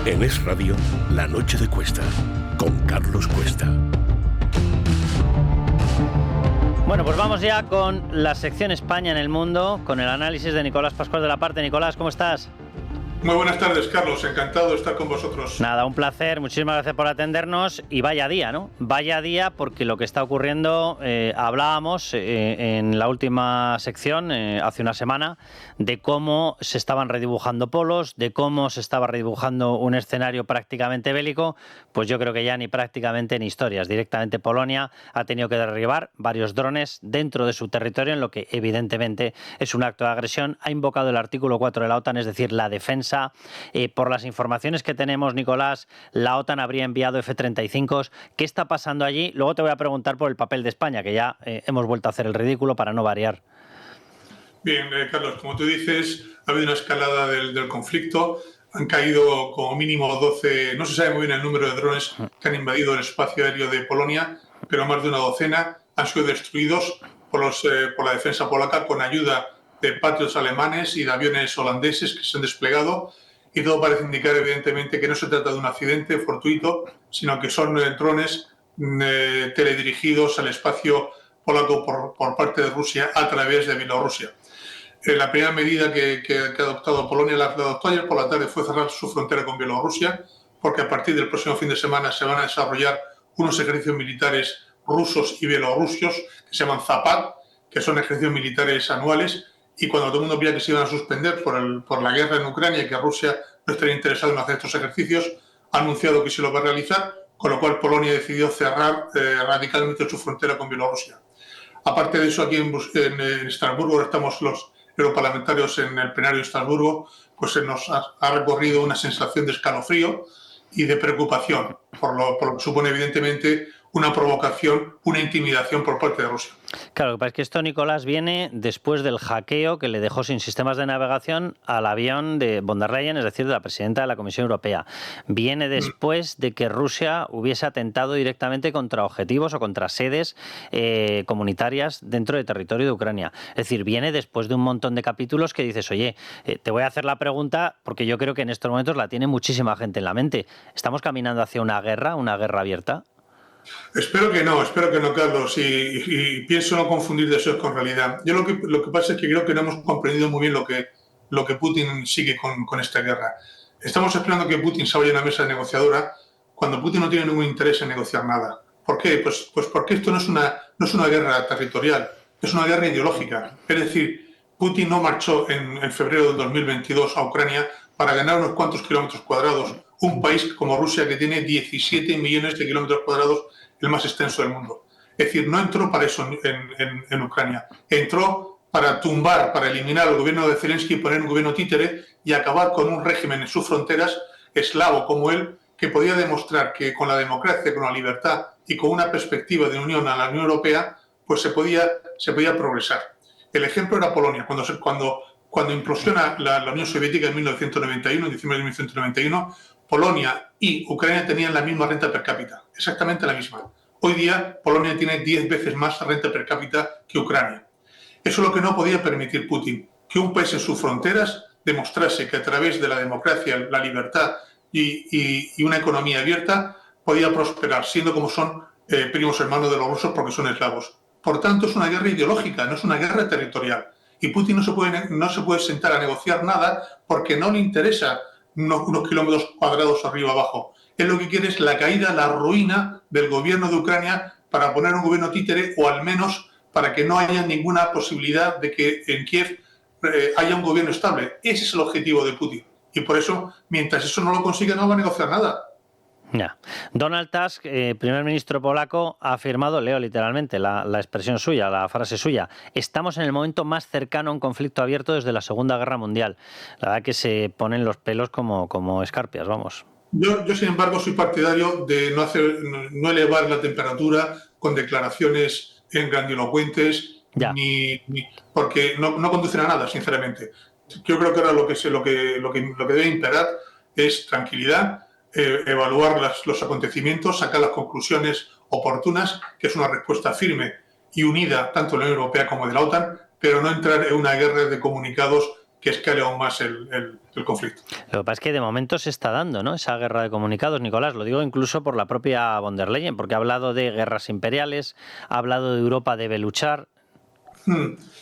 En Es Radio, La Noche de Cuesta, con Carlos Cuesta. Bueno, pues vamos ya con la sección España en el mundo, con el análisis de Nicolás Pascual de la Parte. Nicolás, ¿cómo estás? Muy buenas tardes, Carlos. Encantado de estar con vosotros. Nada, un placer. Muchísimas gracias por atendernos. Y vaya día, ¿no? Vaya día, porque lo que está ocurriendo, hablábamos en la última sección, hace una semana, de cómo se estaban redibujando polos, de cómo se estaba redibujando un escenario prácticamente bélico. Pues yo creo que ya ni prácticamente ni historias. Directamente Polonia ha tenido que derribar varios drones dentro de su territorio, en lo que evidentemente es un acto de agresión. Ha invocado el artículo 4 de la OTAN, es decir, la defensa. Por las informaciones que tenemos, Nicolás, la OTAN habría enviado F-35. ¿Qué está pasando allí? Luego te voy a preguntar por el papel de España, que ya hemos vuelto a hacer el ridículo para no variar. Bien, Carlos, como tú dices, ha habido una escalada del conflicto. Han caído como mínimo 12, no se sabe muy bien el número de drones que han invadido el espacio aéreo de Polonia, pero más de una docena han sido destruidos por la defensa polaca con ayuda de Patriots alemanes y de aviones holandeses que se han desplegado, y todo parece indicar evidentemente que no se trata de un accidente fortuito, sino que son drones teledirigidos al espacio polaco por parte de Rusia a través de Bielorrusia. La primera medida que ha adoptado Polonia, la adoptó ayer por la tarde, fue cerrar su frontera con Bielorrusia, porque a partir del próximo fin de semana se van a desarrollar unos ejercicios militares rusos y bielorrusios que se llaman Zapad, que son ejercicios militares anuales. Y cuando todo el mundo veía que se iban a suspender por la guerra en Ucrania y que Rusia no estaría interesado en hacer estos ejercicios, ha anunciado que se lo va a realizar, con lo cual Polonia decidió cerrar radicalmente su frontera con Bielorrusia. Aparte de eso, aquí en Estrasburgo, estamos los europarlamentarios en el plenario de Estrasburgo, pues se nos ha recorrido una sensación de escalofrío y de preocupación, por lo que supone evidentemente una provocación, una intimidación por parte de Rusia. Claro, lo que pasa es que esto, Nicolás, viene después del hackeo que le dejó sin sistemas de navegación al avión de von der Leyen, es decir, de la presidenta de la Comisión Europea. Viene después de que Rusia hubiese atentado directamente contra objetivos o contra sedes comunitarias dentro del territorio de Ucrania. Es decir, viene después de un montón de capítulos que dices, oye, te voy a hacer la pregunta porque yo creo que en estos momentos la tiene muchísima gente en la mente. ¿Estamos caminando hacia una guerra abierta? Espero que no, Carlos, y pienso no confundir deseos con realidad. Yo lo que pasa es que creo que no hemos comprendido muy bien lo que Putin sigue con esta guerra. Estamos esperando que Putin se vaya a una mesa negociadora cuando Putin no tiene ningún interés en negociar nada. ¿Por qué? Pues porque esto no es una guerra territorial, es una guerra ideológica. Es decir, Putin no marchó en febrero del 2022 a Ucrania para ganar unos cuantos kilómetros cuadrados, un país como Rusia que tiene 17 millones de kilómetros cuadrados, el más extenso del mundo. Es decir, no entró para eso en Ucrania. Entró para tumbar, para eliminar al gobierno de Zelensky y poner un gobierno títere y acabar con un régimen en sus fronteras eslavo como él, que podía demostrar que con la democracia, con la libertad y con una perspectiva de unión a la Unión Europea, pues se podía progresar. El ejemplo era Polonia. Cuando implosiona la Unión Soviética en 1991, en diciembre de 1991, Polonia y Ucrania tenían la misma renta per cápita, exactamente la misma. Hoy día Polonia tiene 10 veces más renta per cápita que Ucrania. Eso es lo que no podía permitir Putin, que un país en sus fronteras demostrase que a través de la democracia, la libertad y una economía abierta podía prosperar, siendo como son primos hermanos de los rusos porque son eslavos. Por tanto, es una guerra ideológica, no es una guerra territorial. Y Putin no se puede sentar a negociar nada porque no le interesa unos kilómetros cuadrados arriba abajo. Él lo que quiere es la caída, la ruina del gobierno de Ucrania para poner un gobierno títere, o al menos para que no haya ninguna posibilidad de que en Kiev haya un gobierno estable. Ese es el objetivo de Putin. Y por eso, mientras eso no lo consiga, no va a negociar nada. Ya. Donald Tusk, primer ministro polaco, ha afirmado, leo literalmente la expresión suya, la frase suya: estamos en el momento más cercano a un conflicto abierto desde la Segunda Guerra Mundial. La verdad que se ponen los pelos como escarpias, vamos. Yo, sin embargo, soy partidario de no elevar la temperatura con declaraciones grandilocuentes, porque no conducen a nada, sinceramente. Yo creo que ahora lo que debe imperar es tranquilidad, evaluar los acontecimientos, sacar las conclusiones oportunas, que es una respuesta firme y unida tanto de la Unión Europea como de la OTAN, pero no entrar en una guerra de comunicados que escale aún más el conflicto. Lo que pasa es que de momento se está dando, ¿no?, esa guerra de comunicados, Nicolás. Lo digo incluso por la propia von der Leyen, porque ha hablado de guerras imperiales, ha hablado de Europa debe luchar.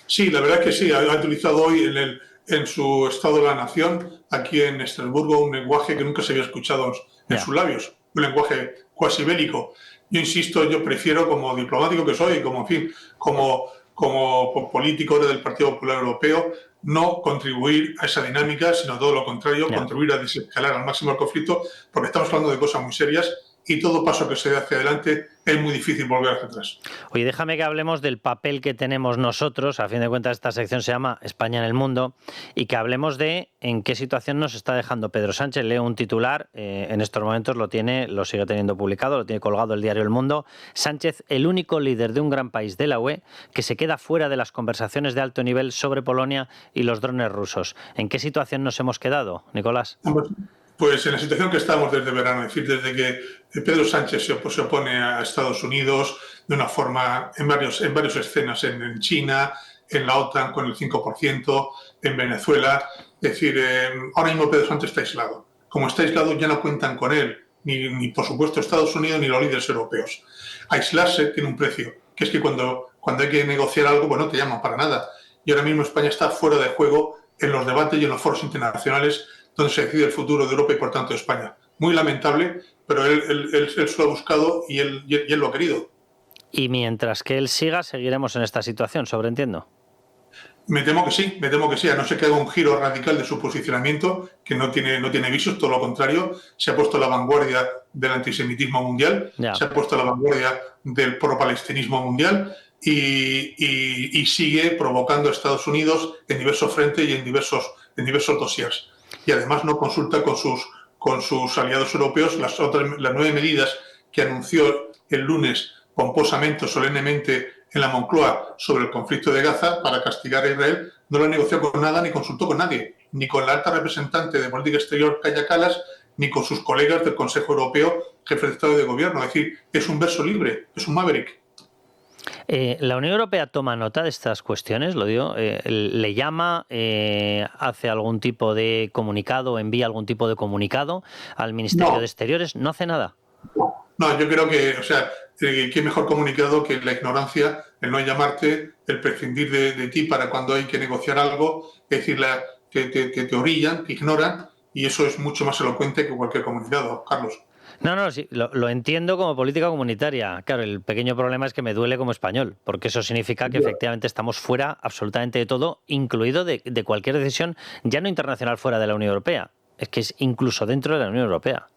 Sí, la verdad es que sí. Ha utilizado hoy en su Estado de la Nación, aquí en Estrasburgo, un lenguaje que nunca se había escuchado en sus labios, un lenguaje cuasi bélico. Yo insisto, yo prefiero, como diplomático que soy, como político del Partido Popular Europeo, no contribuir a esa dinámica, sino todo lo contrario, contribuir a desescalar al máximo el conflicto, porque estamos hablando de cosas muy serias y todo paso que se dé hacia adelante es muy difícil volver hacia atrás. Oye, déjame que hablemos del papel que tenemos nosotros. A fin de cuentas, esta sección se llama España en el mundo, y que hablemos de en qué situación nos está dejando Pedro Sánchez. Leo un titular, en estos momentos lo sigue teniendo publicado, lo tiene colgado el diario El Mundo. Sánchez, el único líder de un gran país de la UE que se queda fuera de las conversaciones de alto nivel sobre Polonia y los drones rusos. ¿En qué situación nos hemos quedado, Nicolás? Pues en la situación que estamos desde verano, es decir, desde que Pedro Sánchez se opone a Estados Unidos de una forma, en varias escenas, en China, en la OTAN con el 5%, en Venezuela. Es decir, ahora mismo Pedro Sánchez está aislado. Como está aislado, ya no cuentan con él, ni por supuesto Estados Unidos ni los líderes europeos. Aislarse tiene un precio, que es que cuando hay que negociar algo, pues no te llaman para nada. Y ahora mismo España está fuera de juego en los debates y en los foros internacionales donde se decide el futuro de Europa y, por tanto, de España. Muy lamentable, pero él se lo ha buscado y él lo ha querido. Y mientras que él siga, seguiremos en esta situación, sobreentiendo. Me temo que sí, a no ser que haga un giro radical de su posicionamiento, que no tiene visos, todo lo contrario. Se ha puesto a la vanguardia del antisemitismo mundial, se ha puesto a la vanguardia del pro-palestinismo mundial y sigue provocando a Estados Unidos en diversos frentes y en diversos dossiers. Y además no consulta con sus aliados europeos las 9 medidas que anunció el lunes pomposamente, solemnemente en la Moncloa sobre el conflicto de Gaza para castigar a Israel. No lo ha negociado con nada ni consultó con nadie, ni con la alta representante de política exterior Kaja Kallas, ni con sus colegas del Consejo Europeo, jefe de Estado y de Gobierno. Es decir, es un verso libre, es un maverick. ¿La Unión Europea toma nota de estas cuestiones? Lo digo, ¿le llama, hace algún tipo de comunicado, envía algún tipo de comunicado al Ministerio de Exteriores? ¿No hace nada? No, yo creo que, qué mejor comunicado que la ignorancia, el no llamarte, el prescindir de ti para cuando hay que negociar algo, es decir, te orillan, te ignoran, y eso es mucho más elocuente que cualquier comunicado, Carlos. No, sí, lo entiendo como política comunitaria. Claro, el pequeño problema es que me duele como español, porque eso significa que efectivamente estamos fuera absolutamente de todo, incluido de cualquier decisión, ya no internacional fuera de la Unión Europea, es que es incluso dentro de la Unión Europea.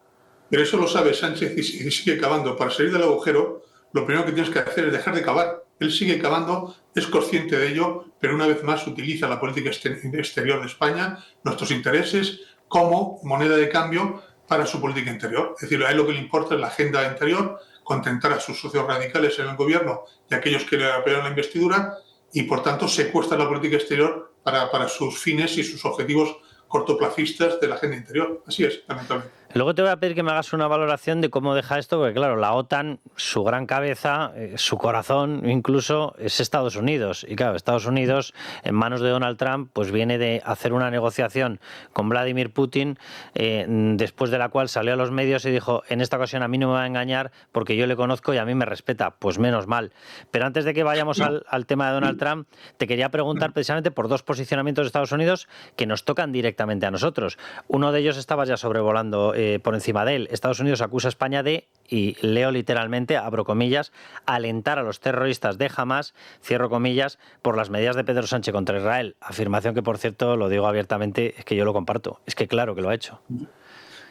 Pero eso lo sabe Sánchez y sigue cavando. Para salir del agujero, lo primero que tienes que hacer es dejar de cavar. Él sigue cavando, es consciente de ello, pero una vez más utiliza la política exterior de España, nuestros intereses, como moneda de cambio para su política interior. Es decir, a él lo que le importa es la agenda interior, contentar a sus socios radicales en el gobierno y a aquellos que le apoyan la investidura, y por tanto secuestra la política exterior para sus fines y sus objetivos cortoplacistas de la agenda interior. Así es, lamentablemente. Luego te voy a pedir que me hagas una valoración de cómo deja esto, porque claro, la OTAN, su gran cabeza, su corazón incluso, es Estados Unidos. Y claro, Estados Unidos, en manos de Donald Trump, pues viene de hacer una negociación con Vladimir Putin, después de la cual salió a los medios y dijo, en esta ocasión a mí no me va a engañar porque yo le conozco y a mí me respeta. Pues menos mal. Pero antes de que vayamos al tema de Donald Trump, te quería preguntar precisamente por dos posicionamientos de Estados Unidos que nos tocan directamente a nosotros. Uno de ellos estabas ya sobrevolando por encima de él. Estados Unidos acusa a España de, y leo literalmente, abro comillas, alentar a los terroristas de Hamás, cierro comillas, por las medidas de Pedro Sánchez contra Israel. Afirmación que, por cierto, lo digo abiertamente, es que yo lo comparto. Es que claro que lo ha hecho.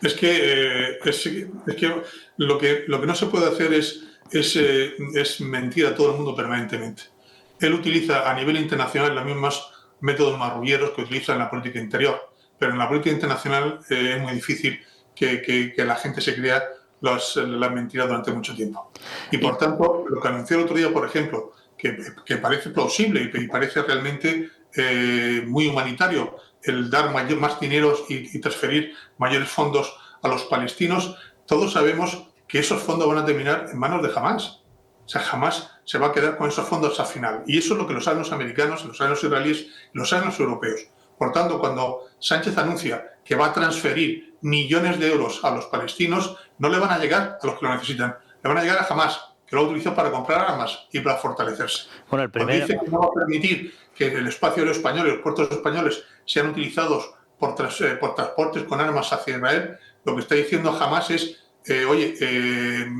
Es que lo que no se puede hacer es mentir a todo el mundo permanentemente. Él utiliza a nivel internacional los mismos métodos marrulleros que utiliza en la política interior, pero en la política internacional es muy difícil que la gente se crea las mentiras durante mucho tiempo. Y por tanto, lo que anunció el otro día, por ejemplo, que parece plausible y parece realmente muy humanitario, el dar más dinero y transferir mayores fondos a los palestinos, todos sabemos que esos fondos van a terminar en manos de Hamás. O sea, Hamás se va a quedar con esos fondos al final. Y eso es lo que lo saben los americanos, lo saben los israelíes, lo saben los europeos. Por tanto, cuando Sánchez anuncia que va a transferir millones de euros a los palestinos, no le van a llegar a los que lo necesitan, le van a llegar a Hamás, que lo utilizó para comprar armas y para fortalecerse. Bueno, el Cuando primero... dice que no va a permitir que el espacio aéreo español y los puertos españoles sean utilizados por transportes con armas hacia Israel, lo que está diciendo Hamás es,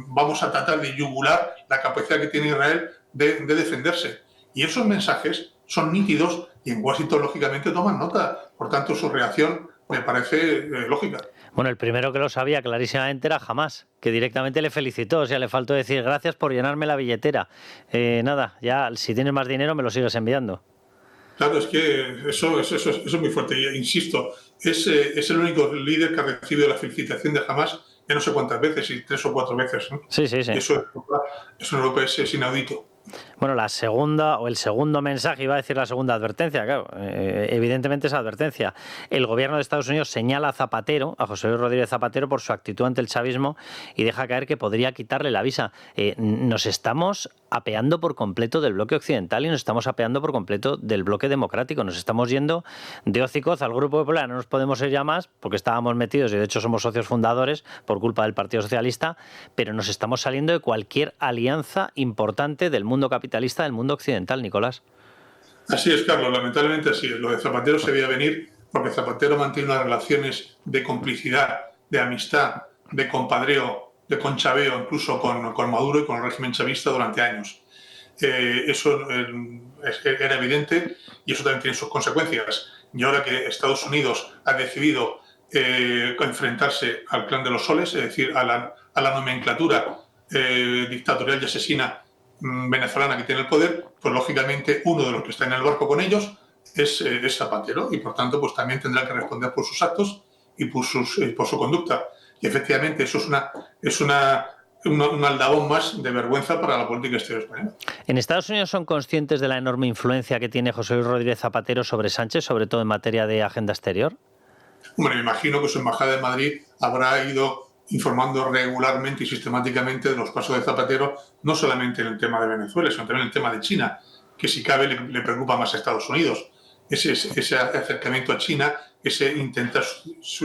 vamos a tratar de yugular la capacidad que tiene Israel de defenderse. Y esos mensajes son nítidos y en Washington, lógicamente, toman nota. Por tanto, su reacción me parece lógica. Bueno, el primero que lo sabía clarísimamente era Hamás, que directamente le felicitó. O sea, le faltó decir gracias por llenarme la billetera. Nada, ya si tienes más dinero me lo sigues enviando. Claro, es que eso es muy fuerte. Y, insisto, es el único líder que ha recibido la felicitación de Hamás, ya no sé cuántas veces, y 3 o 4 veces, ¿no? Sí. Eso en Europa es inaudito. Bueno, la segunda o el segundo mensaje, iba a decir la segunda advertencia, claro, evidentemente esa advertencia. El gobierno de Estados Unidos señala a Zapatero, a José Luis Rodríguez Zapatero, por su actitud ante el chavismo y deja caer que podría quitarle la visa. Nos estamos apeando por completo del bloque occidental y nos estamos apeando por completo del bloque democrático. Nos estamos yendo de hocicoz al Grupo Popular. No nos podemos ir ya más porque estábamos metidos y de hecho somos socios fundadores por culpa del Partido Socialista, pero nos estamos saliendo de cualquier alianza importante del mundo capitalista, del mundo occidental, Nicolás. Así es, Carlos, lamentablemente así es. Lo de Zapatero se veía venir porque Zapatero mantiene unas relaciones de complicidad, de amistad, de compadreo, de conchaveo, incluso con Maduro y con el régimen chavista durante años. Eso era evidente y eso también tiene sus consecuencias. Y ahora que Estados Unidos ha decidido enfrentarse al clan de los soles, es decir, a la nomenclatura dictatorial y asesina venezolana que tiene el poder, pues lógicamente uno de los que está en el barco con ellos es Zapatero y por tanto pues también tendrá que responder por sus actos y por su conducta. Y efectivamente eso es un aldabón más de vergüenza para la política exterior española. ¿En Estados Unidos son conscientes de la enorme influencia que tiene José Luis Rodríguez Zapatero sobre Sánchez, sobre todo en materia de agenda exterior? Hombre, me imagino que su embajada en Madrid habrá ido informando regularmente y sistemáticamente de los pasos de Zapatero, no solamente en el tema de Venezuela, sino también en el tema de China, que si cabe le preocupa más a Estados Unidos. Ese acercamiento a China, ese intentar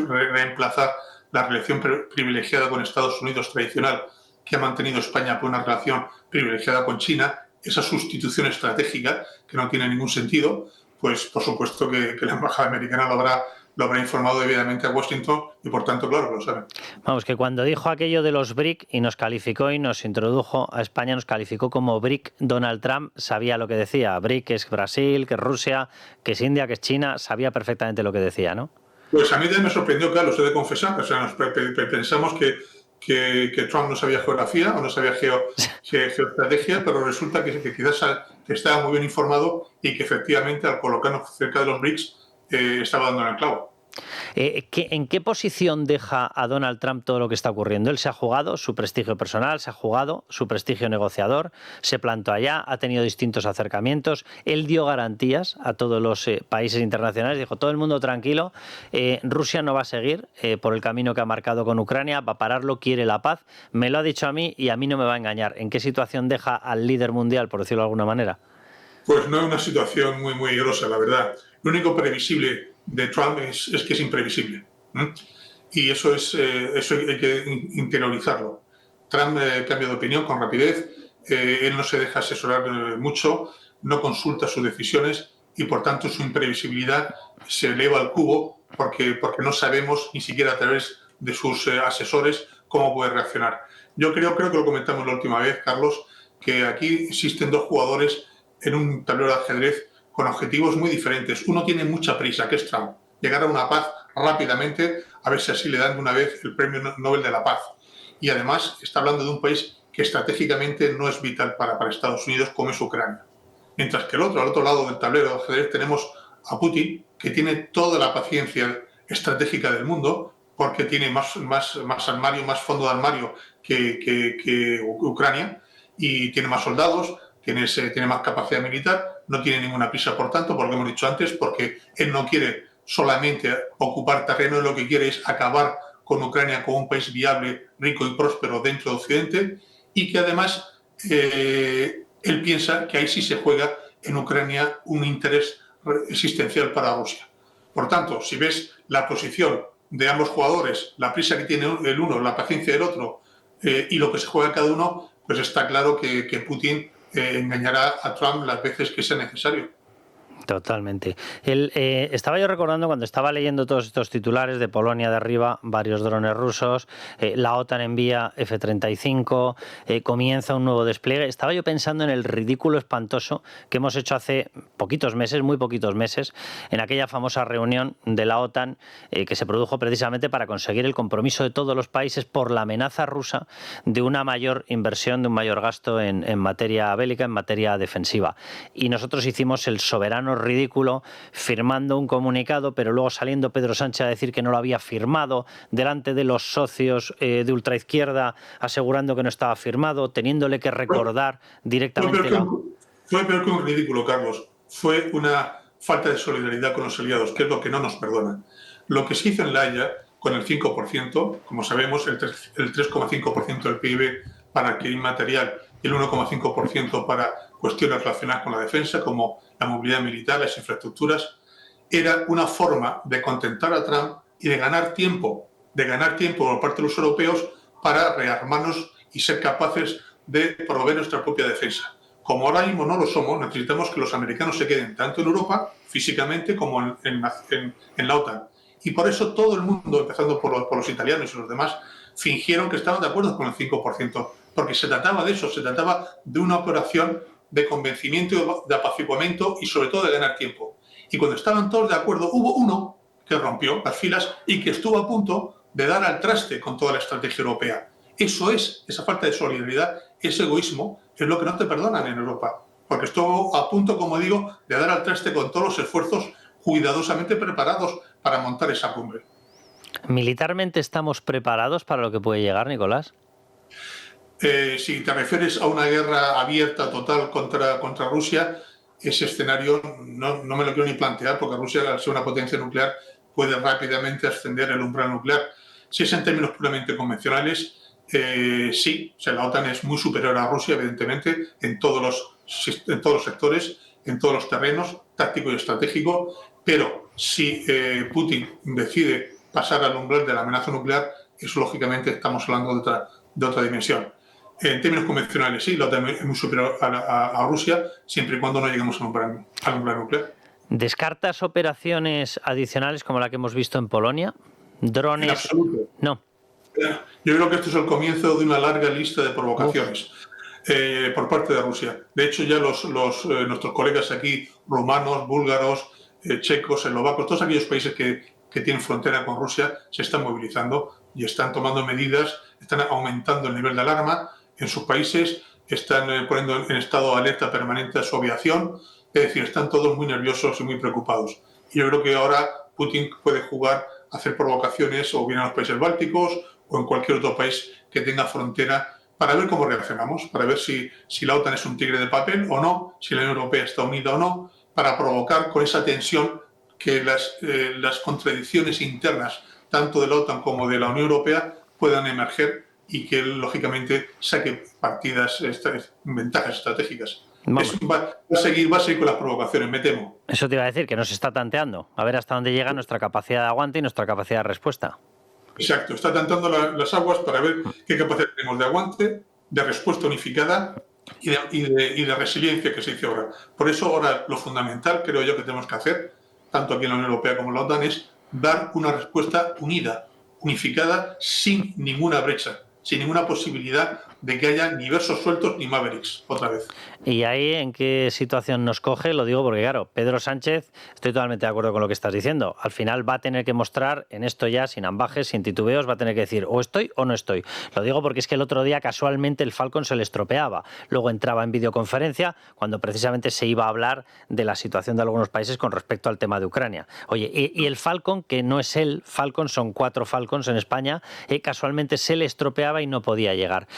reemplazar la relación privilegiada con Estados Unidos tradicional que ha mantenido España por una relación privilegiada con China, esa sustitución estratégica que no tiene ningún sentido, pues por supuesto que la embajada americana lo habrá informado debidamente a Washington y por tanto, claro, lo saben. Vamos, que cuando dijo aquello de los BRIC y nos calificó y nos introdujo a España, nos calificó como BRIC, Donald Trump sabía lo que decía. BRIC es Brasil, que es Rusia, que es India, que es China, sabía perfectamente lo que decía, ¿no? Pues a mí también me sorprendió, Carlos, he de confesar. O sea, pensamos que Trump no sabía geografía o no sabía geoestrategia, pero resulta que quizás que estaba muy bien informado y que efectivamente al colocarnos cerca de los BRICS estaba dando en el clavo. ¿En qué posición deja a Donald Trump todo lo que está ocurriendo? Él se ha jugado su prestigio personal, se ha jugado su prestigio negociador, se plantó allá, ha tenido distintos acercamientos, él dio garantías a todos los países internacionales, dijo todo el mundo tranquilo, Rusia no va a seguir por el camino que ha marcado con Ucrania, va a pararlo, quiere la paz, me lo ha dicho a mí y a mí no me va a engañar. ¿En qué situación deja al líder mundial, por decirlo de alguna manera? Pues no es una situación muy, muy grosa, la verdad. Lo único previsible de Trump es que es imprevisible. Y eso hay que interiorizarlo. Trump cambia de opinión con rapidez, él no se deja asesorar mucho, no consulta sus decisiones y por tanto su imprevisibilidad se eleva al cubo porque no sabemos ni siquiera a través de sus asesores cómo puede reaccionar. Yo creo que lo comentamos la última vez, Carlos, que aquí existen dos jugadores en un tablero de ajedrez con objetivos muy diferentes. Uno tiene mucha prisa, que es Trump, llegar a una paz rápidamente, a ver si así le dan de una vez el Premio Nobel de la Paz. Y además está hablando de un país que estratégicamente no es vital para Estados Unidos, como es Ucrania. Mientras que al otro lado del tablero de ajedrez tenemos a Putin, que tiene toda la paciencia estratégica del mundo, porque tiene más armario, más fondo de armario que Ucrania, y tiene más soldados, tiene más capacidad militar, no tiene ninguna prisa, por tanto, por lo que hemos dicho antes, porque él no quiere solamente ocupar terreno, lo que quiere es acabar con Ucrania como un país viable, rico y próspero dentro de Occidente, y que además él piensa que ahí sí se juega en Ucrania un interés existencial para Rusia. Por tanto, si ves la posición de ambos jugadores, la prisa que tiene el uno, la paciencia del otro y lo que se juega cada uno, pues está claro que Putin engañará a Trump las veces que sea necesario. Totalmente. Estaba yo recordando cuando estaba leyendo todos estos titulares de Polonia de arriba, varios drones rusos, la OTAN envía F-35, comienza un nuevo despliegue. Estaba yo pensando en el ridículo espantoso que hemos hecho hace poquitos meses, muy poquitos meses, en aquella famosa reunión de la OTAN que se produjo precisamente para conseguir el compromiso de todos los países por la amenaza rusa de una mayor inversión, de un mayor gasto en materia bélica, en materia defensiva. Y nosotros hicimos el soberano ridículo firmando un comunicado, pero luego saliendo Pedro Sánchez a decir que no lo había firmado delante de los socios de ultraizquierda, asegurando que no estaba firmado, teniéndole que recordar directamente. Fue peor que un ridículo, Carlos. Fue una falta de solidaridad con los aliados, que es lo que no nos perdonan. Lo que se hizo en La Haya con el 5%, como sabemos, el 3,5% del PIB para adquirir material y el 1,5% para cuestiones relacionadas con la defensa, como la movilidad militar, las infraestructuras, era una forma de contentar a Trump y de ganar tiempo por parte de los europeos para rearmarnos y ser capaces de proveer nuestra propia defensa. Como ahora mismo no lo somos, necesitamos que los americanos se queden tanto en Europa, físicamente, como en la OTAN. Y por eso todo el mundo, empezando por los italianos y los demás, fingieron que estaban de acuerdo con el 5%, porque se trataba de eso, se trataba de una operación de convencimiento, de apaciguamiento y sobre todo de ganar tiempo. Y cuando estaban todos de acuerdo, hubo uno que rompió las filas y que estuvo a punto de dar al traste con toda la estrategia europea. Eso es, esa falta de solidaridad, ese egoísmo, es lo que no te perdonan en Europa. Porque estuvo a punto, como digo, de dar al traste con todos los esfuerzos cuidadosamente preparados para montar esa cumbre. ¿Militarmente estamos preparados para lo que puede llegar, Nicolás? Si te refieres a una guerra abierta, total, contra Rusia, ese escenario no me lo quiero ni plantear, porque Rusia, al ser una potencia nuclear, puede rápidamente ascender el umbral nuclear. Si es en términos puramente convencionales, sí, o sea, la OTAN es muy superior a Rusia, evidentemente, en todos los sectores, en todos los terrenos, táctico y estratégico, pero si Putin decide pasar al umbral de la amenaza nuclear, eso lógicamente estamos hablando de otra dimensión. En términos convencionales, sí, la OTAN es muy superior a Rusia, siempre y cuando no lleguemos al umbral nuclear. ¿Descartas operaciones adicionales como la que hemos visto en Polonia? ¿Drones? En absoluto. No. Yo creo que esto es el comienzo de una larga lista de provocaciones por parte de Rusia. De hecho, ya nuestros colegas aquí, rumanos, búlgaros, checos, eslovacos, todos aquellos países que tienen frontera con Rusia, se están movilizando y están tomando medidas, están aumentando el nivel de alarma en sus países, están poniendo en estado de alerta permanente a su aviación, es decir, están todos muy nerviosos y muy preocupados. Y yo creo que ahora Putin puede jugar a hacer provocaciones o bien a los países bálticos o en cualquier otro país que tenga frontera para ver cómo reaccionamos, para ver si la OTAN es un tigre de papel o no, si la Unión Europea está unida o no, para provocar con esa tensión que las contradicciones internas, tanto de la OTAN como de la Unión Europea, puedan emerger y que, lógicamente, saque ventajas estratégicas. Va a seguir con las provocaciones, me temo. Eso te iba a decir, que nos está tanteando, a ver hasta dónde llega nuestra capacidad de aguante y nuestra capacidad de respuesta. Exacto, está tentando las aguas para ver qué capacidad tenemos de aguante, de respuesta unificada y de resiliencia que se dice ahora. Por eso ahora lo fundamental, creo yo, que tenemos que hacer, tanto aquí en la Unión Europea como en la OTAN, es dar una respuesta unida, unificada, sin ninguna brecha, sin ninguna posibilidad de que haya ni versos sueltos ni Mavericks, otra vez. ¿Y ahí en qué situación nos coge? Lo digo porque, claro, Pedro Sánchez, estoy totalmente de acuerdo con lo que estás diciendo. Al final va a tener que mostrar, en esto ya, sin ambajes, sin titubeos, va a tener que decir o estoy o no estoy. Lo digo porque es que el otro día casualmente el Falcon se le estropeaba. Luego entraba en videoconferencia cuando precisamente se iba a hablar de la situación de algunos países con respecto al tema de Ucrania. Oye, y el Falcon, que no es el Falcon, son 4 Falcons en España, casualmente se le estropeaba y no podía llegar.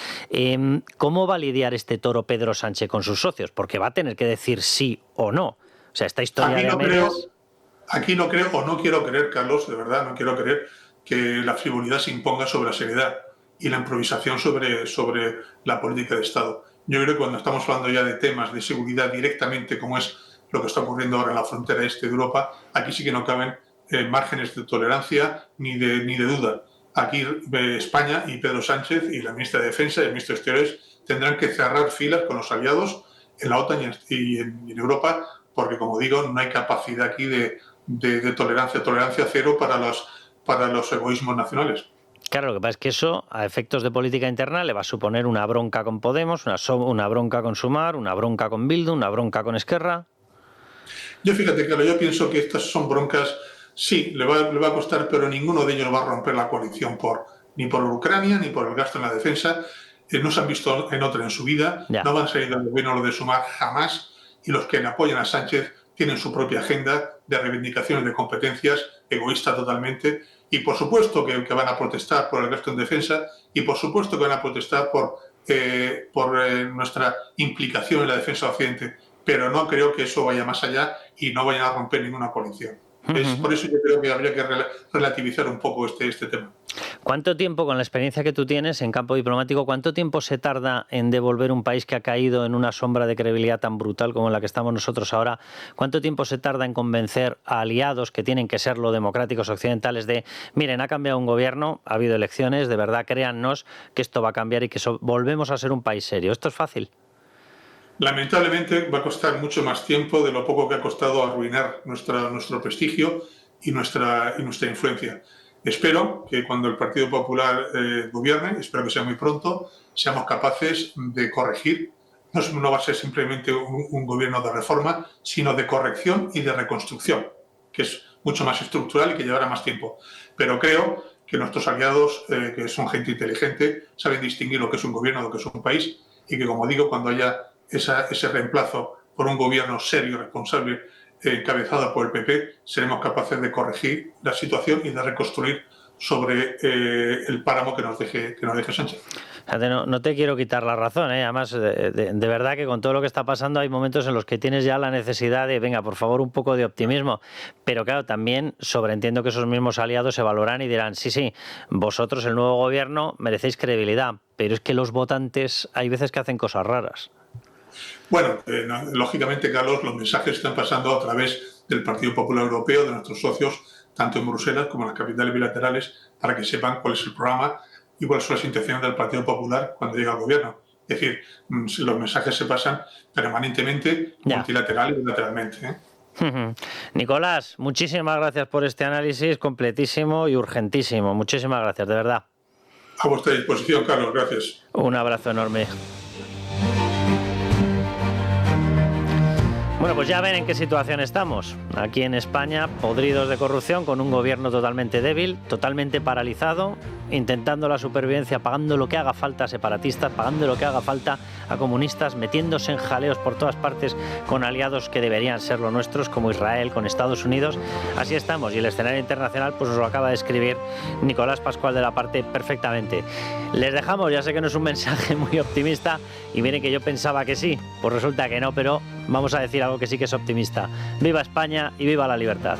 ¿Cómo va a lidiar este toro Pedro Sánchez con sus socios? Porque va a tener que decir sí o no. O sea, esta historia aquí de medias... Aquí no creo, o no quiero creer, Carlos, de verdad, no quiero creer que la frivolidad se imponga sobre la seriedad y la improvisación sobre la política de Estado. Yo creo que cuando estamos hablando ya de temas de seguridad directamente, como es lo que está ocurriendo ahora en la frontera este de Europa, aquí sí que no caben márgenes de tolerancia ni de duda. Aquí España y Pedro Sánchez y la ministra de Defensa y el ministro de Exteriores tendrán que cerrar filas con los aliados en la OTAN y en Europa, porque, como digo, no hay capacidad aquí de tolerancia cero para los egoísmos nacionales. Claro, lo que pasa es que eso, a efectos de política interna, le va a suponer una bronca con Podemos, una bronca con Sumar, una bronca con Bildu, una bronca con Esquerra. Yo fíjate, claro, yo pienso que estas son broncas, sí, le va a costar, pero ninguno de ellos va a romper la coalición ni por Ucrania ni por el gasto en la defensa. No se han visto en otra en su vida, no van a salir del gobierno lo de Sumar jamás, y los que apoyan a Sánchez tienen su propia agenda de reivindicaciones de competencias, egoísta totalmente, y por supuesto que van a protestar por el gasto en defensa, y por supuesto que van a protestar por nuestra implicación en la defensa de Occidente, pero no creo que eso vaya más allá y no vayan a romper ninguna coalición. Por eso yo creo que habría que relativizar un poco este tema. ¿Cuánto tiempo, con la experiencia que tú tienes en campo diplomático, cuánto tiempo se tarda en devolver un país que ha caído en una sombra de credibilidad tan brutal como la que estamos nosotros ahora? ¿Cuánto tiempo se tarda en convencer a aliados que tienen que serlo, democráticos occidentales, de miren, ha cambiado un gobierno, ha habido elecciones, de verdad créannos que esto va a cambiar y que volvemos a ser un país serio? ¿Esto es fácil? Lamentablemente va a costar mucho más tiempo de lo poco que ha costado arruinar nuestro prestigio y nuestra influencia. Espero que cuando el Partido Popular gobierne, espero que sea muy pronto, seamos capaces de corregir. No va a ser simplemente un gobierno de reforma, sino de corrección y de reconstrucción, que es mucho más estructural y que llevará más tiempo. Pero creo que nuestros aliados, que son gente inteligente, saben distinguir lo que es un gobierno de lo que es un país, y que, como digo, cuando haya ese reemplazo por un gobierno serio y responsable encabezado por el PP, seremos capaces de corregir la situación y de reconstruir sobre el páramo que nos deje Sánchez. No te quiero quitar la razón, ¿eh? Además, de verdad que con todo lo que está pasando hay momentos en los que tienes ya la necesidad de, venga, por favor, un poco de optimismo. Pero claro, también sobreentiendo que esos mismos aliados se valorarán y dirán, sí, vosotros, el nuevo gobierno, merecéis credibilidad, pero es que los votantes hay veces que hacen cosas raras. Bueno, lógicamente, Carlos, los mensajes están pasando a través del Partido Popular Europeo, de nuestros socios, tanto en Bruselas como en las capitales bilaterales, para que sepan cuál es el programa y cuáles son las intenciones del Partido Popular cuando llega al gobierno. Es decir, los mensajes se pasan permanentemente, multilateral y bilateralmente. Nicolás, muchísimas gracias por este análisis completísimo y urgentísimo. Muchísimas gracias, de verdad. A vuestra disposición, Carlos. Gracias. Un abrazo enorme. Bueno, pues ya ven en qué situación estamos. Aquí en España, podridos de corrupción, con un gobierno totalmente débil, totalmente paralizado, intentando la supervivencia, pagando lo que haga falta a separatistas, pagando lo que haga falta a comunistas, metiéndose en jaleos por todas partes con aliados que deberían ser los nuestros, como Israel, con Estados Unidos. Así estamos, y el escenario internacional pues nos lo acaba de escribir Nicolás Pascual de la Parte perfectamente. Les dejamos, ya sé que no es un mensaje muy optimista, y miren que yo pensaba que sí, pues resulta que no, pero vamos a decir algo que sí que es optimista. ¡Viva España y viva la libertad!